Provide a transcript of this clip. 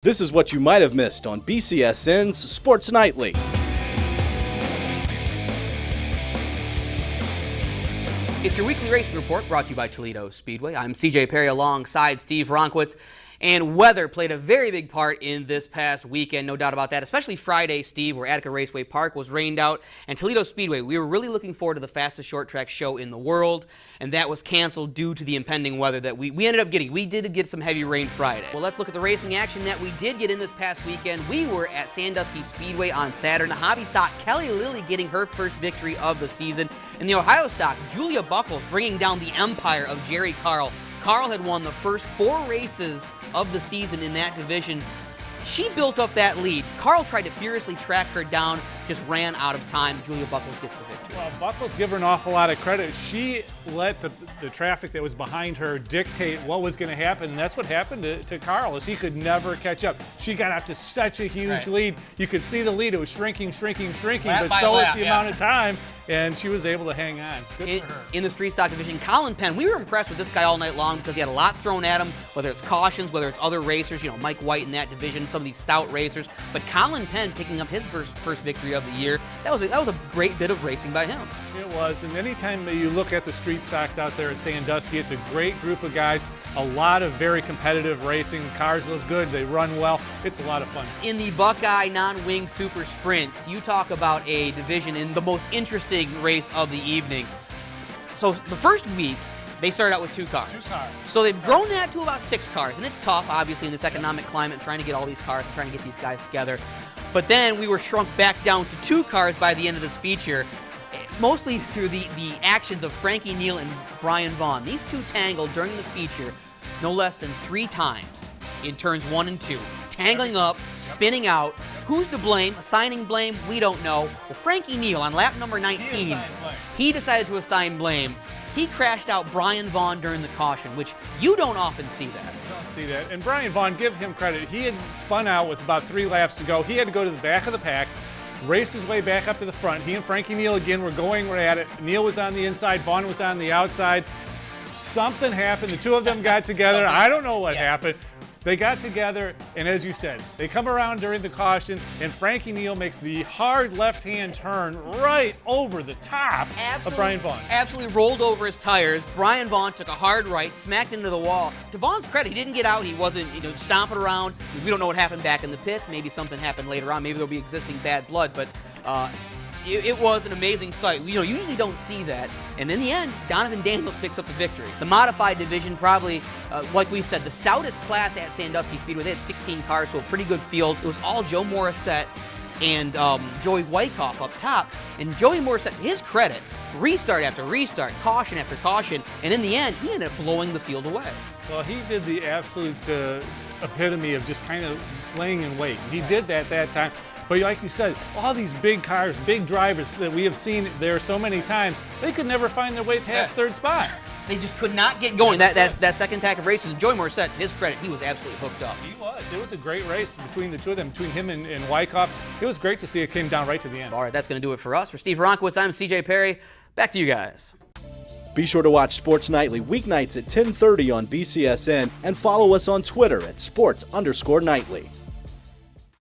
This is what you might have missed on BCSN's Sports Nightly. It's your weekly racing report brought to you by Toledo Speedway. I'm CJ Perry alongside Steve Ronkwitz. And weather played a very big part in this past weekend, no doubt about that, especially Friday, Steve, where Attica Raceway Park was rained out. And Toledo Speedway, we were really looking forward to the fastest short track show in the world, and that was canceled due to the impending weather that we ended up getting. We did get some heavy rain Friday. Well, let's look at the racing action that we did get in this past weekend. We were at Sandusky Speedway on Saturday. The hobby stock, Kelly Lilly getting her first victory of the season. In the Ohio stocks, Julia Buckles bringing down the empire of Jerry Carl. Carl had won the first 4 races of the season in that division. She built up that lead. Carl tried to furiously track her down, just ran out of time. Julia Buckles gets the victory. Well, Buckles give her an awful lot of credit. She let the traffic that was behind her dictate what was going to happen, and that's what happened to Carl, is he could never catch up. She got out to such a huge lead. You could see the lead. It was shrinking, but so was the amount of time, and she was able to hang on. Good for her. In the street stock division, Colin Penn, we were impressed with this guy all night long because he had a lot thrown at him, whether it's cautions, whether it's other racers, you know, Mike White in that division, some of these stout racers. But Colin Penn picking up his first victory of the year, that was a great bit of racing by him. It was, and anytime that you look at the street stocks out there at Sandusky, it's a great group of guys, a lot of very competitive racing. The cars look good, they run well. It's a lot of fun. In the Buckeye non-wing super sprints, you talk about a division in the most interesting race of the evening. So the first week, they started out with 2 cars. 2 cars. So they've grown that to about 6 cars, and it's tough, obviously, in this economic climate, trying to get all these cars and trying to get these guys together. But then we were shrunk back down to 2 cars by the end of this feature, mostly through the actions of Frankie Neal and Brian Vaughn. These 2 tangled during the feature no less than 3 times in turns 1 and 2. Tangling up, spinning out. Who's to blame? Assigning blame? We don't know. Well, Frankie Neal on lap number 19, he decided to assign blame. He crashed out Brian Vaughn during the caution, which you don't often see that. I don't see that. And Brian Vaughn, give him credit. He had spun out with about 3 laps to go. He had to go to the back of the pack, raced his way back up to the front. He and Frankie Neal again were going right at it. Neal was on the inside, Vaughn was on the outside. Something happened. The 2 of them got together. I don't know what happened. They got together, and as you said, they come around during the caution, and Frankie Neal makes the hard left-hand turn right over the top of Brian Vaughn. Absolutely rolled over his tires. Brian Vaughn took a hard right, smacked into the wall. To Vaughn's credit, he didn't get out. He wasn't, stomping around. We don't know what happened back in the pits. Maybe something happened later on. Maybe there'll be existing bad blood, but it was an amazing sight. Usually don't see that. And in the end, Donovan Daniels picks up the victory. The modified division probably, like we said, the stoutest class at Sandusky Speedway. They had 16 cars, so a pretty good field. It was all Joe Morissette and Joey Wyckoff up top. And Joey Morissette, to his credit, restart after restart, caution after caution, and in the end, he ended up blowing the field away. Well, he did the absolute epitome of just kind of laying in wait. He did that time. But like you said, all these big cars, big drivers that we have seen there so many times, they could never find their way past 3rd spot. They just could not get going. That second pack of races, and Joey Morissette, to his credit, he was absolutely hooked up. He was. It was a great race between the 2 of them, between him and Wyckoff. It was great to see it came down right to the end. All right, that's going to do it for us. For Steve Ronkwitz, I'm CJ Perry. Back to you guys. Be sure to watch Sports Nightly weeknights at 10:30 on BCSN and follow us on Twitter at sports_nightly.